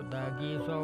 dagi so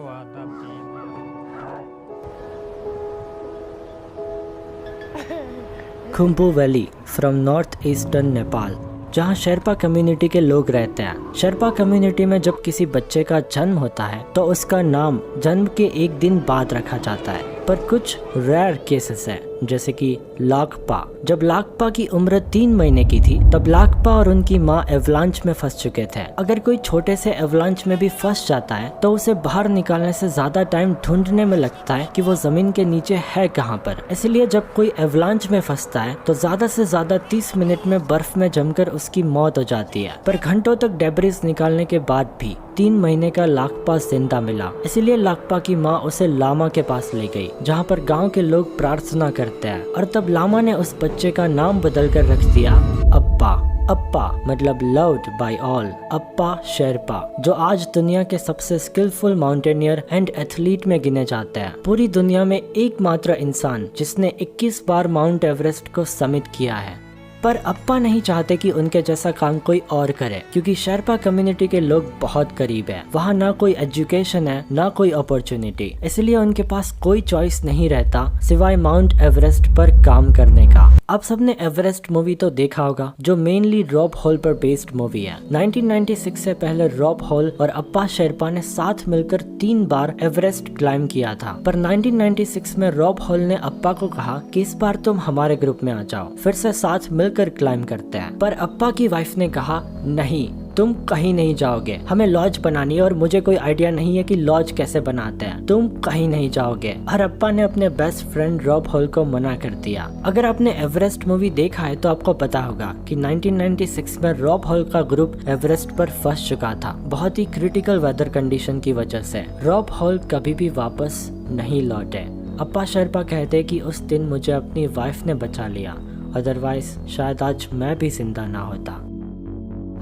Khumbu valley from north eastern Nepal, जहाँ Sherpa community के लोग रहते हैं। शेरपा कम्युनिटी में जब किसी बच्चे का जन्म होता है तो उसका नाम जन्म के एक दिन बाद रखा जाता है, पर कुछ रेयर केसेस हैं, जैसे कि लाकपा। जब लाकपा की उम्र 3 महीने की थी तब लाकपा और उनकी माँ एवलांच में फंस चुके थे। अगर कोई छोटे से एवलांच में भी फंस जाता है तो उसे बाहर निकालने से ज्यादा टाइम ढूंढने में लगता है कि वो जमीन के नीचे है कहाँ पर। इसलिए जब कोई एवलांच में फंसता है तो ज्यादा से ज्यादा 30 मिनट में बर्फ में जमकर उसकी मौत हो जाती है। पर घंटों तक डेब्रिस निकालने के बाद भी 3 महीने का लाकपा जिंदा मिला। इसलिए लाकपा की माँ उसे लामा के पास ले गई, जहाँ पर गांव के लोग प्रार्थना करते हैं, और तब लामा ने उस बच्चे का नाम बदलकर रख दिया अप्पा। अप्पा मतलब लव्ड बाय ऑल। अप्पा शेरपा, जो आज दुनिया के सबसे स्किलफुल माउंटेनियर एंड एथलीट में गिने जाते हैं। पूरी दुनिया में एकमात्र इंसान जिसने 21 बार माउंट एवरेस्ट को समिट किया है। पर अप्पा नहीं चाहते कि उनके जैसा काम कोई और करे, क्योंकि शेरपा कम्युनिटी के लोग बहुत गरीब हैं। वहाँ ना कोई एजुकेशन है ना कोई अपॉर्चुनिटी, इसलिए उनके पास कोई चॉइस नहीं रहता सिवाय माउंट एवरेस्ट पर काम करने का। आप सबने एवरेस्ट मूवी तो देखा होगा, जो मेनली रॉब हॉल पर बेस्ड मूवी है। 1996 से पहले रॉब हॉल और अप्पा शेरपा ने साथ मिलकर 3 बार एवरेस्ट क्लाइम किया था। पर 1996 में रॉब हॉल ने अप्पा को कहा कि इस बार तुम हमारे ग्रुप में आ जाओ, फिर से साथ मिलकर क्लाइम करते हैं। पर अप्पा की वाइफ ने कहा नहीं, तुम कहीं नहीं जाओगे, हमें लॉज बनानी है और मुझे कोई आइडिया नहीं है कि लॉज कैसे बनाते हैं, तुम कहीं नहीं जाओगे। और अप्पा ने अपने बेस्ट फ्रेंड रॉब हॉल को मना कर दिया। अगर आपने एवरेस्ट मूवी देखा है तो आपको पता होगा कि 1996 में रॉब हॉल का ग्रुप एवरेस्ट पर फंस चुका था, बहुत ही क्रिटिकल वेदर कंडीशन की वजह से। रॉब हॉल कभी भी वापस नहीं लौटे। अप्पा शेरपा कहते कि उस दिन मुझे अपनी वाइफ ने बचा लिया, अदरवाइज शायद आज मैं भी जिंदा ना होता।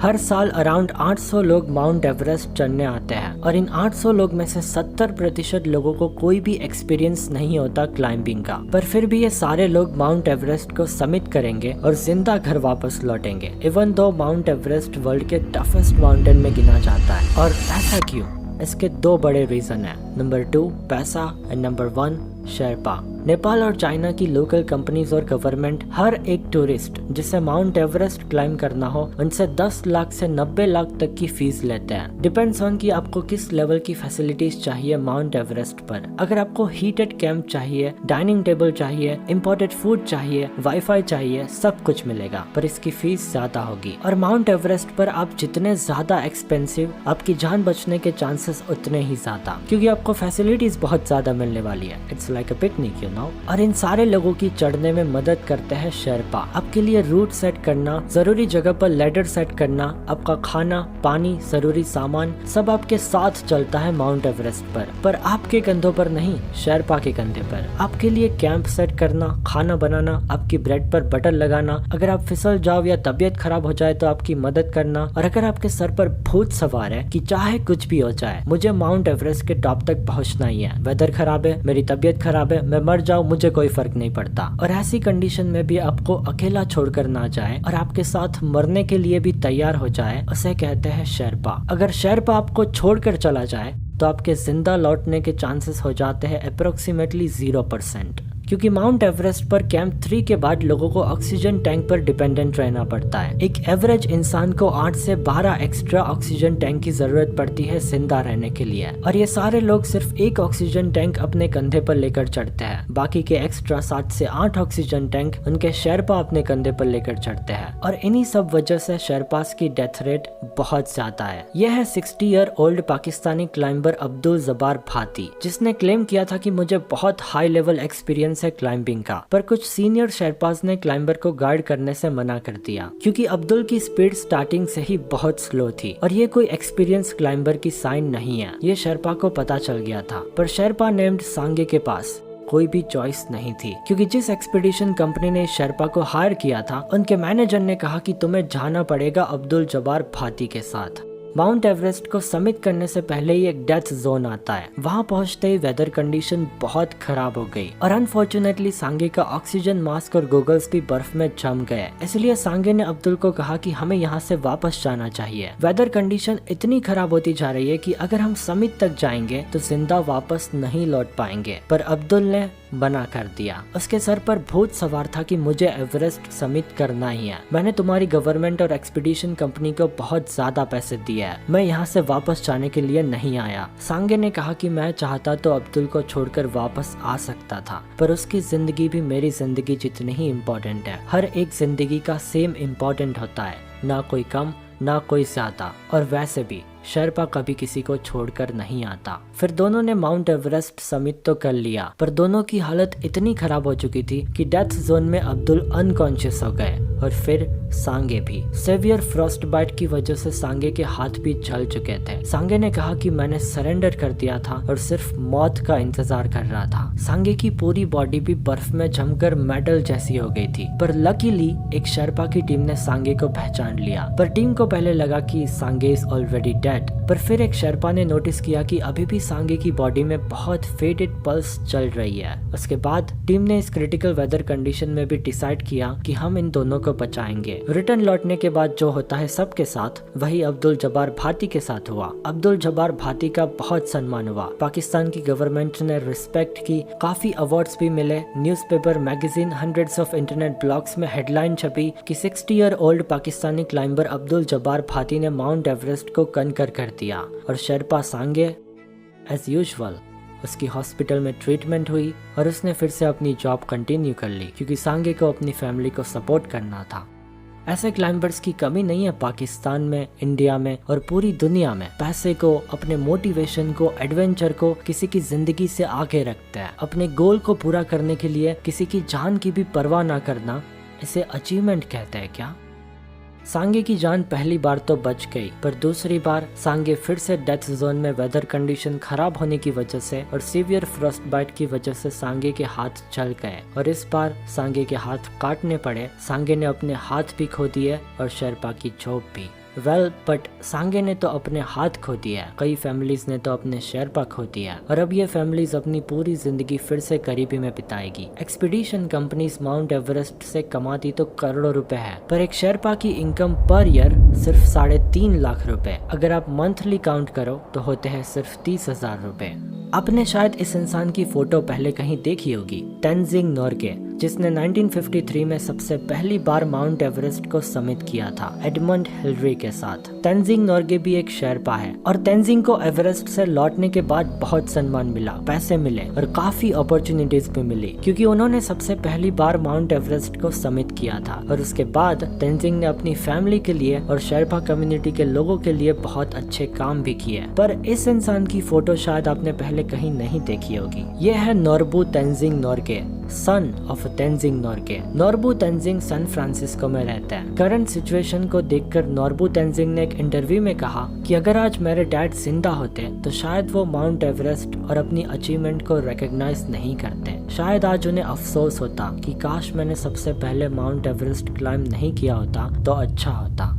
हर साल अराउंड 800 लोग माउंट एवरेस्ट चढ़ने आते हैं, और इन 800 लोग में से 70% लोगों को कोई भी एक्सपीरियंस नहीं होता क्लाइंबिंग का। पर फिर भी ये सारे लोग माउंट एवरेस्ट को समिट करेंगे और जिंदा घर वापस लौटेंगे, even though mount Everest world के टफेस्ट माउंटेन में गिना जाता है। और ऐसा क्यों? इसके 2 बड़े रीजन है। नंबर 2 पैसा एंड नंबर 1 शेरपा। नेपाल और चाइना की लोकल कंपनीज और गवर्नमेंट हर एक टूरिस्ट जिसे माउंट एवरेस्ट क्लाइम करना हो उनसे 10 लाख से 90 लाख तक की फीस लेते हैं। डिपेंड्स ऑन कि आपको किस लेवल की फैसिलिटीज चाहिए माउंट एवरेस्ट पर। अगर आपको हीटेड कैंप चाहिए, डाइनिंग टेबल चाहिए, इम्पोर्टेड फूड चाहिए, वाईफाई चाहिए, सब कुछ मिलेगा, पर इसकी फीस ज्यादा होगी। और माउंट एवरेस्ट पर आप जितने ज्यादा एक्सपेंसिव, आपकी जान बचने के चांसेस उतने ही ज्यादा, क्योंकि आपको फैसिलिटीज बहुत ज्यादा मिलने वाली है। इट्स लाइक अ पिकनिक, और इन सारे लोगों की चढ़ने में मदद करते हैं शेरपा। आपके लिए रूट सेट करना, जरूरी जगह पर लैडर सेट करना, आपका खाना, पानी, जरूरी सामान सब आपके साथ चलता है माउंट एवरेस्ट पर आपके कंधों पर नहीं, शेरपा के कंधे पर। आपके लिए कैंप सेट करना, खाना बनाना, आपकी ब्रेड पर बटर लगाना, अगर आप फिसल जाओ या तबीयत खराब हो जाए तो आपकी मदद करना, और अगर आपके सर पर भूत सवार है कि चाहे कुछ भी हो जाए, मुझे माउंट एवरेस्ट के टॉप तक पहुंचना ही है, वेदर खराब है, मेरी तबीयत खराब है, मैं मर जाऊं, मुझे कोई फर्क नहीं पड़ता। और ऐसी कंडीशन में भी आपको अकेला छोड़कर ना जाए और आपके साथ मरने के लिए भी तैयार हो जाए, उसे कहते हैं शेरपा। अगर शेरपा आपको छोड़कर चला जाए तो आपके जिंदा लौटने के चांसेस हो जाते हैं अप्रोक्सीमेटली 0%, क्योंकि माउंट एवरेस्ट पर कैंप 3 के बाद लोगों को ऑक्सीजन टैंक पर डिपेंडेंट रहना पड़ता है। एक एवरेज इंसान को 8 से 12 एक्स्ट्रा ऑक्सीजन टैंक की जरूरत पड़ती है जिंदा रहने के लिए, और ये सारे लोग सिर्फ एक ऑक्सीजन टैंक अपने कंधे पर लेकर चढ़ते हैं। बाकी के एक्स्ट्रा 7 से 8 ऑक्सीजन टैंक उनके शेरपा अपने कंधे पर लेकर चढ़ते हैं, और इन्हीं सब वजह से शेरपास की डेथ रेट बहुत ज्यादा है। यह है 60 year old Pakistani climber Abdul Jabbar भाती, जिसने क्लेम किया था कि मुझे बहुत हाई लेवल एक्सपीरियंस है क्लाइंबिंग का। पर कुछ सीनियर शेरपास ने क्लाइंबर को गाइड करने से मना कर दिया, क्योंकि अब्दुल की स्पीड स्टार्टिंग से ही बहुत स्लो थी, और ये कोई एक्सपीरियंस क्लाइंबर की साइन नहीं है, ये शेरपा को पता चल गया था। पर शेरपा नेम्ड सांगे के पास कोई भी चॉइस नहीं थी, क्योंकि जिस एक्सपीडिशन कंपनी ने शेरपा को हायर किया था, उनके मैनेजर ने कहा कि तुम्हें जाना पड़ेगा अब्दुल जब्बार भाती के साथ। माउंट एवरेस्ट को समिट करने से पहले ही एक डेथ जोन आता है। वहाँ पहुँचते ही वेदर कंडीशन बहुत खराब हो गई और अनफॉर्चुनेटली सांगे का ऑक्सीजन मास्क और गॉगल्स भी बर्फ में जम गए। इसलिए सांगे ने अब्दुल को कहा कि हमें यहाँ से वापस जाना चाहिए। वेदर कंडीशन इतनी खराब होती जा रही है कि अगर हम समिट तक जाएंगे तो जिंदा वापस नहीं लौट पाएंगे। पर अब्दुल ने मना कर दिया। उसके सर पर भूत सवार था कि मुझे एवरेस्ट समिट करना ही है। मैंने तुम्हारी गवर्नमेंट और एक्सपीडिशन कंपनी को बहुत ज्यादा पैसे दिए हैं। मैं यहाँ से वापस जाने के लिए नहीं आया। सांगे ने कहा कि मैं चाहता तो अब्दुल को छोड़कर वापस आ सकता था, पर उसकी जिंदगी भी मेरी जिंदगी जितनी ही इम्पोर्टेंट है। हर एक जिंदगी का सेम इम्पोर्टेंट होता है, ना कोई कम ना कोई ज्यादा। और वैसे भी शेरपा कभी किसी को छोड़कर नहीं आता। फिर दोनों ने माउंट एवरेस्ट समिट तो कर लिया, पर दोनों की हालत इतनी खराब हो चुकी थी कि डेथ जोन में अब्दुल अनकॉन्शियस हो गए और फिर सांगे भी। सेवियर फ्रॉस्ट बाइट की वजह से सांगे के हाथ भी जल चुके थे। सांगे ने कहा कि मैंने सरेंडर कर दिया था और सिर्फ मौत का इंतजार कर रहा था। सांगे की पूरी बॉडी भी बर्फ में जमकर मेटल जैसी हो गई थी, पर लकीली एक शेरपा की टीम ने सांगे को पहचान लिया। पर टीम को पहले लगा कि सांगे इज ऑलरेडी डेड, पर फिर एक शेरपा ने नोटिस किया कि अभी भी सांगे की बॉडी में बहुत फेडेड पल्स चल रही है। उसके बाद टीम ने इस क्रिटिकल वेदर कंडीशन में भी डिसाइड किया कि हम इन दोनों को बचाएंगे। रिटर्न लौटने के बाद जो होता है सबके साथ, वही अब्दुल जब्बार भाती के साथ हुआ। अब्दुल जब्बार भाती का बहुत सम्मान हुआ। पाकिस्तान की गवर्नमेंट ने रिस्पेक्ट की, काफी अवार्ड्स भी मिले। Newspaper, magazine, hundreds of internet blogs में हेडलाइन छपी कि 60 year old Pakistani climber Abdul Jabbar भाती ने माउंट एवरेस्ट को कनकर कर दिया। और शेरपा सांगे एज यूजुअल उसकी हॉस्पिटल में ट्रीटमेंट हुई और उसने फिर से अपनी जॉब कंटिन्यू कर ली, क्योंकि सांगे को अपनी फैमिली को सपोर्ट करना था। ऐसे क्लाइंबर्स की कमी नहीं है पाकिस्तान में, इंडिया में और पूरी दुनिया में। पैसे को, अपने मोटिवेशन को, एडवेंचर को किसी की जिंदगी से आगे रखते हैं। अपने गोल को पूरा करने के लिए किसी की जान की भी परवाह ना करना, इसे अचीवमेंट कहते हैं क्या? सांगे की जान पहली बार तो बच गई, पर दूसरी बार सांगे फिर से डेथ जोन में वेदर कंडीशन खराब होने की वजह से और सीवियर फ्रॉस्ट बाइट की वजह से सांगे के हाथ जल गए और इस बार सांगे के हाथ काटने पड़े। सांगे ने अपने हाथ भी खो दिए और शेरपा की जॉब भी। बट सांगे ने तो अपने हाथ खो दिया, कई फैमिलीज ने तो अपने शेरपा खो दिया और अब ये फैमिलीज अपनी पूरी जिंदगी फिर से करीबी में बिताएगी। एक्सपीडिशन कंपनीज माउंट एवरेस्ट से कमाती तो करोड़ों रुपए है, पर एक शेरपा की इनकम पर ईयर सिर्फ 3.5 लाख रुपए। अगर आप मंथली काउंट करो तो होते हैं सिर्फ 30,000 रुपए। आपने शायद इस इंसान की फोटो पहले कहीं देखी होगी, तेंजिंग नोर्गे, जिसने 1953 में सबसे पहली बार माउंट एवरेस्ट को समिट किया था एडमंड हिलरी के साथ। तेंजिंग नोर्गे भी एक शेरपा है और तेंजिंग को एवरेस्ट से लौटने के बाद बहुत सम्मान मिला, पैसे मिले और काफी अपॉर्चुनिटीज भी मिली, क्योंकि उन्होंने सबसे पहली बार माउंट एवरेस्ट को समिट किया था। और उसके बाद तेंजिंग ने अपनी फैमिली के लिए और शेरपा कम्युनिटी के लोगों के लिए बहुत अच्छे काम भी किए। पर इस इंसान की फोटो शायद आपने पहले कहीं नहीं देखी होगी। ये है Norbu Tenzing Norgay, son of Tenzing Norgay. Norbu Tenzing San Francisco में रहते हैं। करंट सिचुएशन को देखकर नोर्बू तेंजिंग ने एक इंटरव्यू में कहा कि अगर आज मेरे डैड जिंदा होते तो शायद वो माउंट एवरेस्ट और अपनी अचीवमेंट को रिकॉग्नाइज नहीं करते। शायद आज उन्हें अफसोस होता कि काश मैंने सबसे पहले माउंट एवरेस्ट क्लाइंब नहीं किया होता तो अच्छा होता।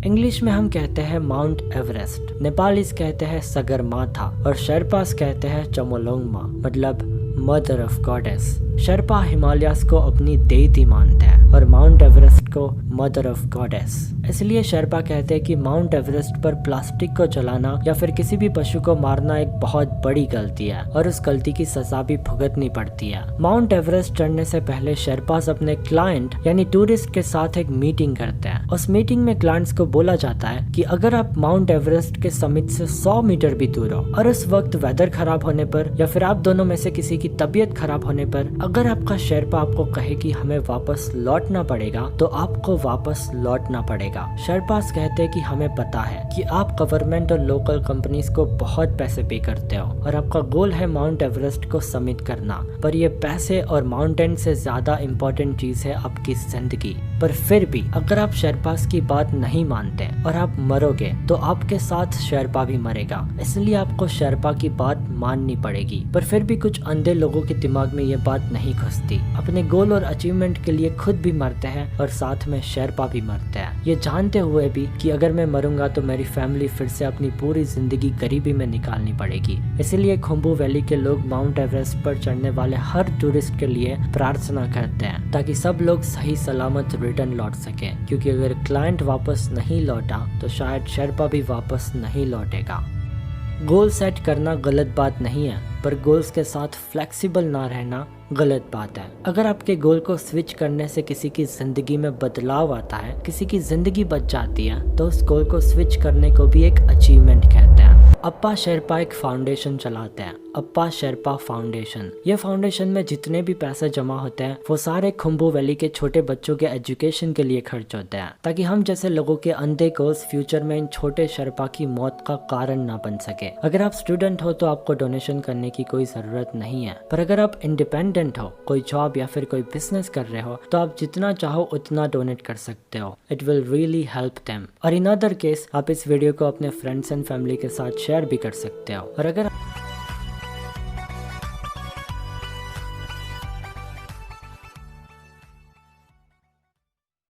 इंग्लिश में हम कहते हैं माउंट एवरेस्ट, नेपालीज कहते हैं सगरमाथा और शेरपास कहते हैं चमोलोंगमा, मतलब mother of goddess. Sherpa Himalayas को अपनी देवती मानते हैं और माउंट एवरेस्ट को मदर ऑफ गॉडेस। इसलिए शेरपा कहते हैं कि माउंट एवरेस्ट पर प्लास्टिक को जलाना या फिर किसी भी पशु को मारना एक बहुत बड़ी गलती है और उस गलती की सजा भी भुगतनी पड़ती है। माउंट एवरेस्ट चढ़ने से पहले शेरपास अपने क्लाइंट यानी टूरिस्ट के साथ एक मीटिंग करते हैं। उस मीटिंग में क्लाइंट्स को बोला जाता है कि अगर आप माउंट एवरेस्ट के समिट से 100 मीटर भी दूर हो और उस वक्त वेदर खराब होने पर या फिर आप दोनों में से किसी की तबीयत खराब होने पर अगर आपका शेरपा आपको कहे कि हमें वापस लौटना पड़ेगा तो आपको वापस लौटना पड़ेगा। शेरपास कहते हैं कि हमें पता है कि आप गवर्नमेंट और लोकल कंपनीज को बहुत पैसे पे करते हो और आपका गोल है माउंट एवरेस्ट को समिट करना, पर ये पैसे और माउंटेन से ज्यादा इम्पोर्टेंट चीज है आपकी जिंदगी। पर फिर भी अगर आप शेरपास की बात नहीं मानते और आप मरोगे तो आपके साथ शेरपा भी मरेगा, इसलिए आपको शेरपा की बात माननी पड़ेगी। पर फिर भी कुछ अंधे लोगों के दिमाग में ये बात नहीं घुसती, अपने गोल और अचीवमेंट के लिए खुद भी मरते हैं और साथ में शेरपा भी मरते हैं, ये जानते हुए भी कि अगर मैं मरूंगा तो मेरी फैमिली फिर से अपनी पूरी जिंदगी गरीबी में निकालनी पड़ेगी। इसीलिए खुम्बू वैली के लोग माउंट एवरेस्ट पर चढ़ने वाले हर टूरिस्ट के लिए प्रार्थना करते हैं ताकि सब लोग सही सलामत रिटर्न लौट सके, क्योंकि अगर क्लाइंट वापस नहीं लौटा तो शायद शेरपा भी वापस नहीं लौटेगा। गोल सेट करना गलत बात नहीं है, पर गोल्स के साथ फ्लेक्सिबल ना रहना गलत बात है। अगर आपके गोल को स्विच करने से किसी की जिंदगी में बदलाव आता है, किसी की जिंदगी बच जाती है, तो उस गोल को स्विच करने को भी एक अचीवमेंट कहते हैं। अप्पा शेरपा एक फाउंडेशन चलाते हैं, अप्पा शेरपा फाउंडेशन। ये फाउंडेशन में जितने भी पैसे जमा होते हैं वो सारे खुम्बू वैली के छोटे बच्चों के एजुकेशन के लिए खर्च होते हैं, ताकि हम जैसे लोगों के अंधे गोल्स फ्यूचर में इन छोटे शेरपा की मौत का कारण ना बन सके। अगर आप स्टूडेंट हो तो आपको डोनेशन करने की कोई जरूरत नहीं है, पर अगर आप इंडिपेंडेंट हो, कोई जॉब या फिर कोई बिजनेस कर रहे हो, तो आप जितना चाहो उतना डोनेट कर सकते हो। It will really help them. और इन अदर केस आप इस वीडियो को अपने फ्रेंड्स एंड फैमिली के साथ शेयर भी कर सकते हो। और अगर